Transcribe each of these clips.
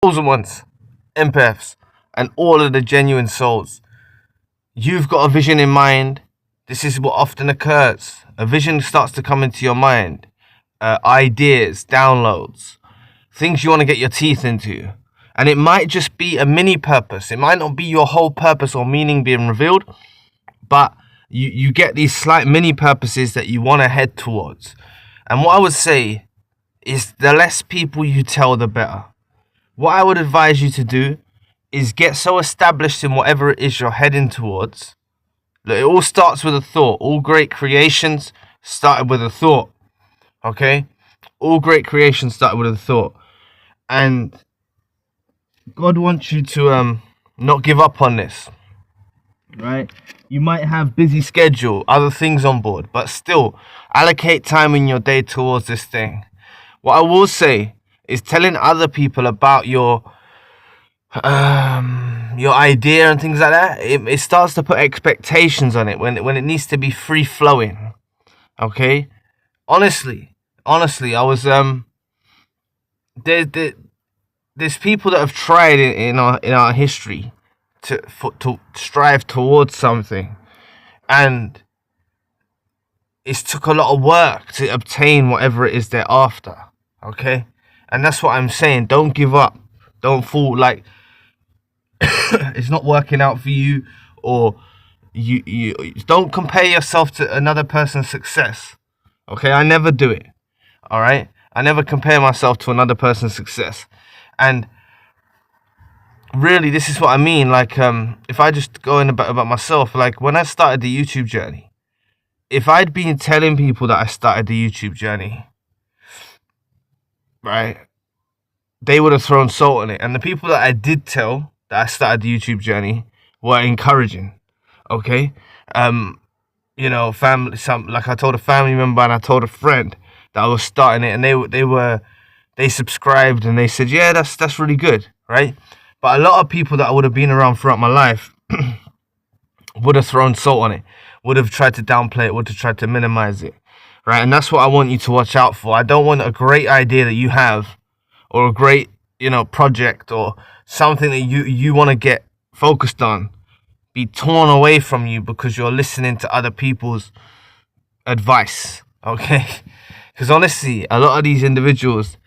chosen ones, empaths, and all of the genuine souls. You've got a vision in mind. This is what often occurs. A vision starts to come into your mind. Ideas, downloads, things you want to get your teeth into. And it might just be a mini purpose. It might not be your whole purpose or meaning being revealed, but you get these slight mini purposes that you want to head towards. And what I would say is the less people you tell, the better. What I would advise you to do is get so established in whatever it is you're heading towards. Look, it all starts with a thought. All great creations started with a thought. Okay? All great creations started with a thought. And God wants you to not give up on this. Right? You might have busy schedule, other things on board, but still allocate time in your day towards this thing. What I will say is telling other people about your idea and things like that, it starts to put expectations on it when it needs to be free flowing. Okay? Honestly, I was there's people that have tried in our history to strive towards something, and it's took a lot of work to obtain whatever it is they're after. Okay? And that's what I'm saying. Don't give up. Don't fall like it's not working out for you, or you don't compare yourself to another person's success. Okay? I never do it. All right? I never compare myself to another person's success. And really, this is what I mean. Like, if I just go in about myself, like when I started the YouTube journey, if I'd been telling people that I started the YouTube journey, right, they would have thrown salt on it. And the people that I did tell that I started the YouTube journey were encouraging. Okay? You know, family, like I told a family member and I told a friend that I was starting it, and they subscribed and they said, yeah, that's really good, right? But a lot of people that I would have been around throughout my life would have thrown salt on it, would have tried to downplay it, would have tried to minimize it, right? And that's what I want you to watch out for. I don't want a great idea that you have, or a great, project, or something that you want to get focused on, be torn away from you because you're listening to other people's advice, okay? Because honestly, a lot of these individuals,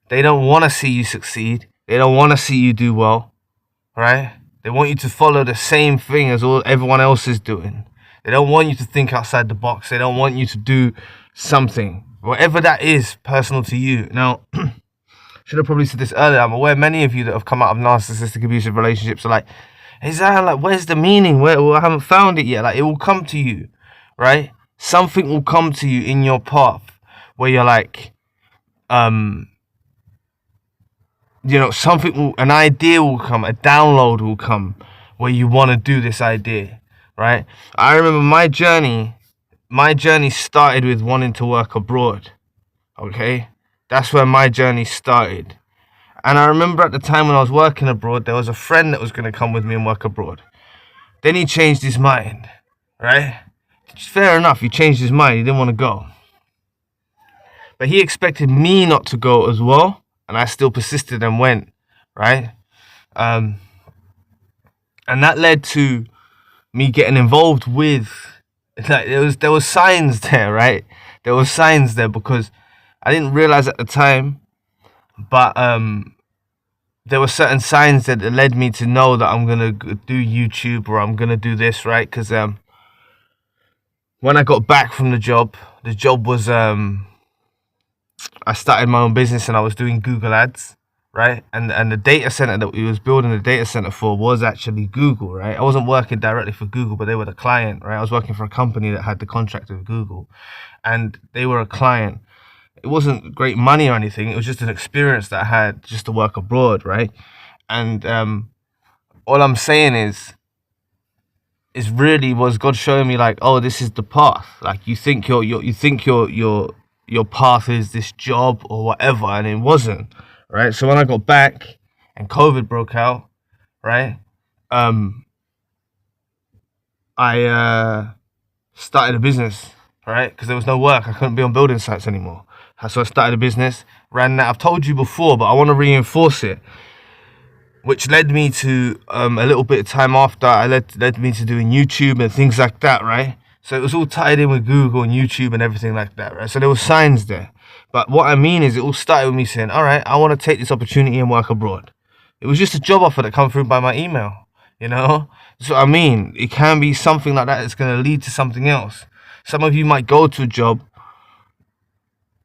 they don't want to see you succeed. They don't want to see you do well, right? They want you to follow the same thing as everyone else is doing. They don't want you to think outside the box. They don't want you to do something, whatever that is, personal to you. Now, should have probably said this earlier. I'm aware many of you that have come out of narcissistic abusive relationships are like, hey, Zan, like, where's the meaning? Well, I haven't found it yet. Like, it will come to you, right? Something will come to you in your path where you're like, an idea will come, a download will come where you want to do this idea, right? I remember my journey started with wanting to work abroad, okay? That's where my journey started. And I remember at the time when I was working abroad, there was a friend that was going to come with me and work abroad. Then he changed his mind, right? Fair enough, he changed his mind, he didn't want to go. But he expected me not to go as well, and I still persisted and went, right? And that led to me getting involved with, like, there was signs there, right? There was signs there because I didn't realize at the time, but there were certain signs that led me to know that I'm gonna do YouTube, or I'm gonna do this, right? Because when I got back from the job was I started my own business and I was doing Google ads, right? And the data center that we was building the data center for was actually Google, right? I wasn't working directly for Google, but they were the client, right? I was working for a company that had the contract with Google, and they were a client. It wasn't great money or anything. It was just an experience that I had just to work abroad, right? And all I'm saying is really was God showing me, like, oh, this is the path. Like, you think your path is this job or whatever, and it wasn't, right? So when I got back and COVID broke out, right, I started a business, right? Because there was no work. I couldn't be on building sites anymore. So I started a business, ran that. I've told you before, but I want to reinforce it. which led me to a little bit of time after I led me to doing YouTube and things like that, right? So it was all tied in with Google and YouTube and everything like that, right? So there were signs there. But what I mean is, it all started with me saying, all right, I want to take this opportunity and work abroad. It was just a job offer that come through by my email, you know? That's what I mean. It can be something like that that's going to lead to something else. Some of you might go to a job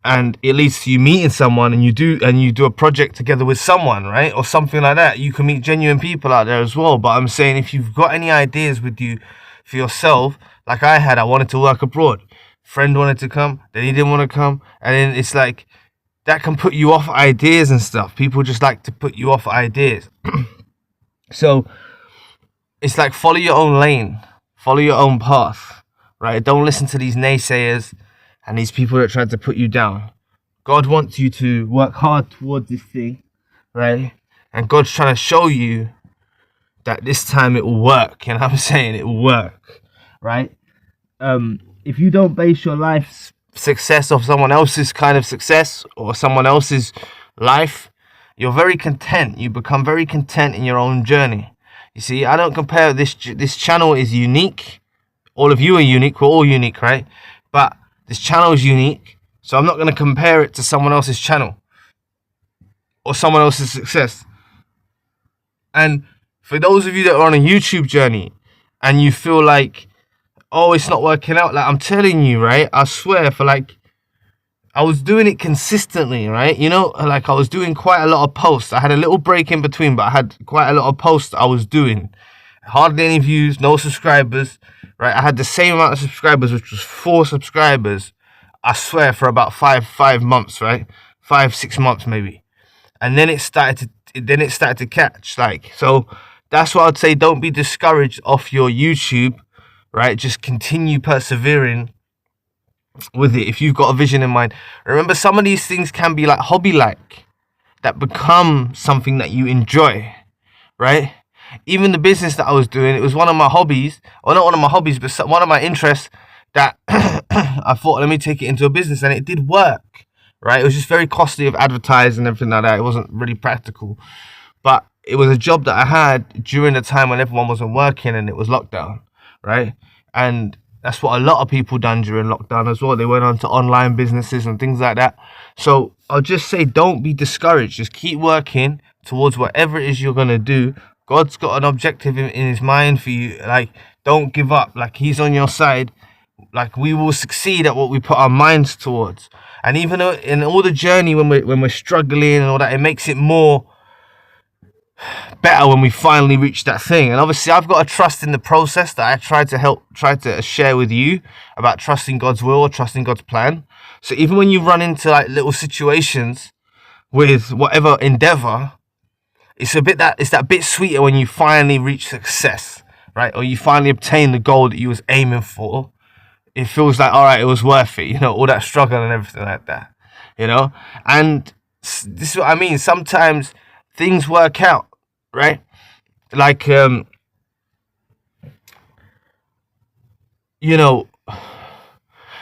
and it leads to you meeting someone, and you do a project together with someone, right? Or something like that. You can meet genuine people out there as well. But I'm saying, if you've got any ideas with you for yourself, like I had, I wanted to work abroad. Friend wanted to come, then he didn't want to come, and then it's like that can put you off ideas and stuff. People just like to put you off ideas. So it's like, follow your own lane, follow your own path, right? Don't listen to these naysayers and these people that try to put you down. God wants you to work hard towards this thing, right? And God's trying to show you that this time it will work. You know what I'm saying? It will work, right? If you don't base your life's success off someone else's kind of success or someone else's life, you're very content. You become very content in your own journey. You see, I don't compare this. This channel is unique. All of you are unique. We're all unique, right? But this channel is unique, so I'm not going to compare it to someone else's channel or someone else's success. And for those of you that are on a YouTube journey and you feel like, oh, it's not working out, like, I'm telling you, right? I swear, for like, I was doing it consistently, right? You know, like, I was doing quite a lot of posts. I had a little break in between, but I had quite a lot of posts I was doing. Hardly any views, no subscribers, right? I had the same amount of subscribers, which was 4 subscribers, I swear, for about five months, right? 5-6 months maybe. And then it started to catch, like, so that's what I'd say. Don't be discouraged off your YouTube, right? Just continue persevering with it if you've got a vision in mind. Remember, some of these things can be like hobby-like, that become something that you enjoy, right? Even the business that I was doing, it was one of my hobbies, or not one of my hobbies, but one of my interests that I thought, let me take it into a business, and it did work, right? It was just very costly of advertising and everything like that. It wasn't really practical, but it was a job that I had during the time when everyone wasn't working and it was lockdown, right? And that's what a lot of people done during lockdown as well. They went on to online businesses and things like that. So I'll just say, don't be discouraged. Just keep working towards whatever it is you're going to do. God's got an objective in his mind for you. Like, don't give up. Like, he's on your side. Like, we will succeed at what we put our minds towards. And even in all the journey, when we're struggling and all that, it makes it more better when we finally reach that thing. And obviously, I've got to trust in the process that I try to share with you about trusting God's will or trusting God's plan. So even when you run into like little situations with whatever endeavor, it's that bit sweeter when you finally reach success, right? Or you finally obtain the goal that you was aiming for. It feels like, all right, it was worth it, you know, all that struggle and everything like that, you know. And this is what I mean. Sometimes things work out, right? Like, you know,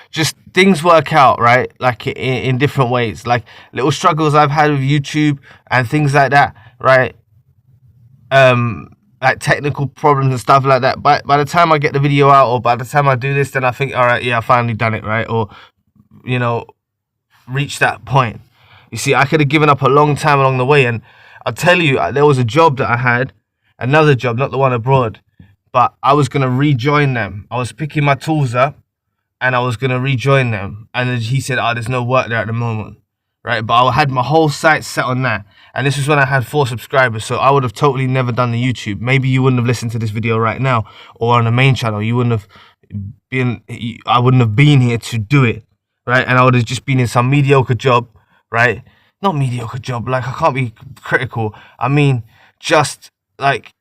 just things work out, right? Like in different ways, like little struggles I've had with YouTube and things like that, right? Like technical problems and stuff like that. By the time I get the video out, or by the time I do this, then I think, all right, yeah, I finally done it, right? Or, you know, reach that point. You see, I could have given up a long time along the way. And I'll tell you, there was a job that I had, another job, not the one abroad, but I was going to rejoin them. I was picking my tools up and I was going to rejoin them. And then he said, oh, there's no work there at the moment, right? But I had my whole site set on that. And this was when I had 4 subscribers. So I would have totally never done the YouTube. Maybe you wouldn't have listened to this video right now, or on the main channel. You wouldn't have been, I wouldn't have been here to do it, right? And I would have just been in some mediocre job, right? Not mediocre job, like, I can't be critical. I mean, just like,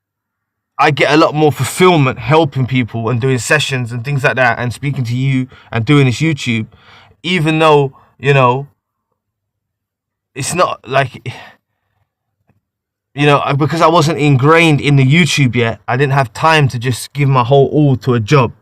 I get a lot more fulfillment helping people and doing sessions and things like that, and speaking to you and doing this YouTube, even though, you know, it's not like, you know, because I wasn't ingrained in the YouTube yet, I didn't have time to just give my whole all to a job.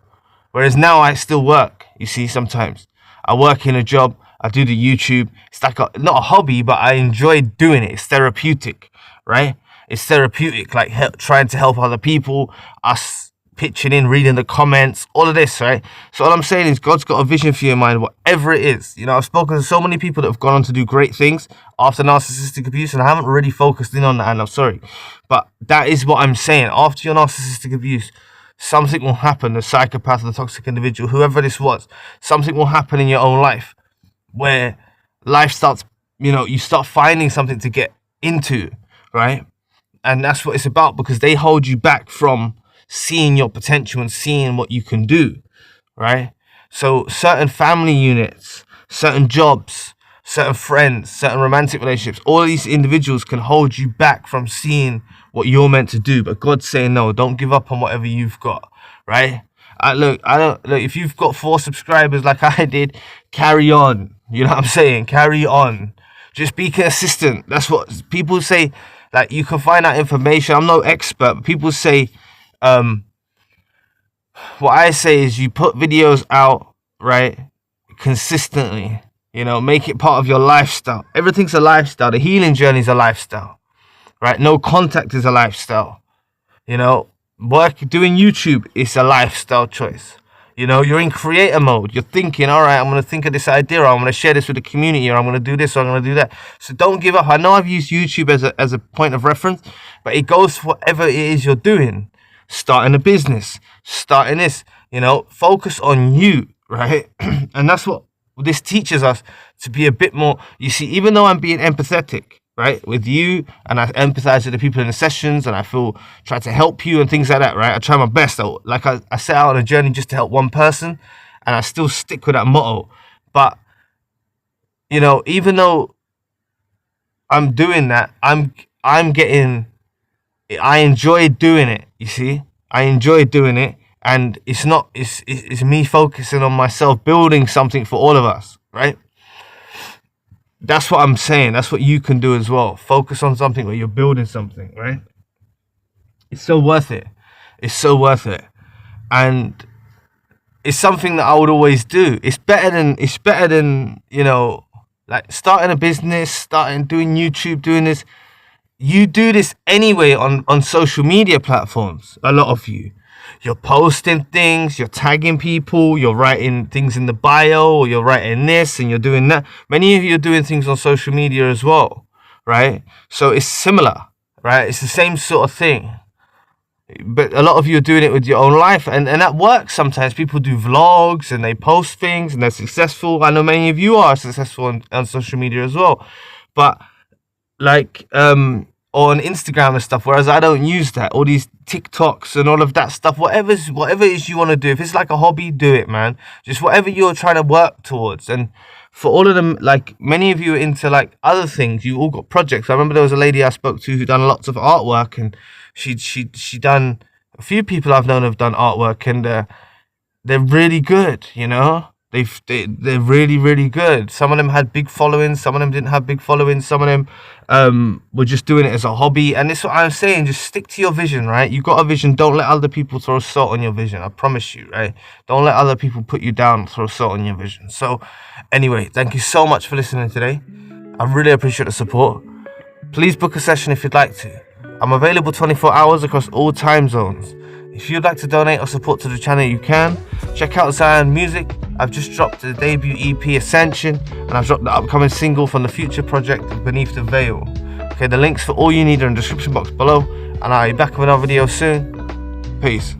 Whereas now I still work, you see, sometimes. I work in a job, I do the YouTube. It's like not a hobby, but I enjoy doing it. It's therapeutic, right? It's therapeutic, like trying to help other people, us pitching in, reading the comments, all of this, right? So all I'm saying is God's got a vision for your mind, whatever it is. You know, I've spoken to so many people that have gone on to do great things after narcissistic abuse, and I haven't really focused in on that, and I'm sorry. But that is what I'm saying. After your narcissistic abuse, something will happen. The psychopath, the toxic individual, whoever this was, something will happen in your own life where life starts, you know, you start finding something to get into, right? And that's what it's about, because they hold you back from seeing your potential and seeing what you can do, right? So certain family units, certain jobs, certain friends, certain romantic relationships, all these individuals can hold you back from seeing what you're meant to do. But God's saying, no, don't give up on whatever you've got, right? Look, if you've got 4 subscribers like I did, carry on. You know what I'm saying? Carry on. Just be consistent. That's what people say. Like, you can find out information. I'm no expert, but people say, what I say is you put videos out, right, consistently. You know, make it part of your lifestyle. Everything's a lifestyle. The healing journey is a lifestyle, right? No contact is a lifestyle. You know, doing YouTube is a lifestyle choice. You know, you're in creator mode. You're thinking, all right, I'm going to think of this idea, or I'm going to share this with the community, or I'm going to do this, or I'm going to do that. So don't give up. I know I've used YouTube as a point of reference, but it goes for whatever it is you're doing. Starting a business, starting this, you know, focus on you, right? And that's what this teaches us, to be a bit more, you see, even though I'm being empathetic, right, with you, and I empathize with the people in the sessions, and I try to help you and things like that, right? I try my best. Like I set out on a journey just to help one person, and I still stick with that motto. But, you know, even though I'm doing that, I enjoy doing it, you see? I enjoy doing it, and it's me focusing on myself, building something for all of us, right? That's what I'm saying. That's what you can do as well. Focus on something where you're building something, right? It's so worth it. It's so worth it. And it's something that I would always do. It's better than, you know, like starting a business, doing YouTube, doing this. You do this anyway on social media platforms, a lot of you. You're posting things, you're tagging people, you're writing things in the bio, or you're writing this and you're doing that. Many of you are doing things on social media as well, right? So it's similar, right? It's the same sort of thing. But a lot of you are doing it with your own life, and that works sometimes. People do vlogs and they post things and they're successful. I know many of you are successful on social media as well. But like on Instagram and stuff, whereas I don't use that. All these TikToks and all of that stuff, whatever it is you want to do. If it's like a hobby, do it, man. Just whatever you're trying to work towards. And for all of them, like many of you are into like other things. You all got projects. I remember there was a lady I spoke to who done lots of artwork, and she done, a few people I've known have done artwork, and they're really good, you know. They're really, really good. Some of them had big followings, some of them didn't have big followings, some of them were just doing it as a hobby. And this is what I'm saying, just stick to your vision, right? You got a vision, don't let other people throw salt on your vision. I promise you, right? Don't let other people put you down, throw salt on your vision. So anyway, thank you so much for listening today. I really appreciate the support. Please book a session if you'd like to. I'm available 24 hours across all time zones. If you'd like to donate or support to the channel, you can. Check out Zion Music. I've just dropped the debut EP Ascension, and I've dropped the upcoming single from the future project Beneath the Veil. Okay, the links for all you need are in the description box below, and I'll be back with another video soon. Peace.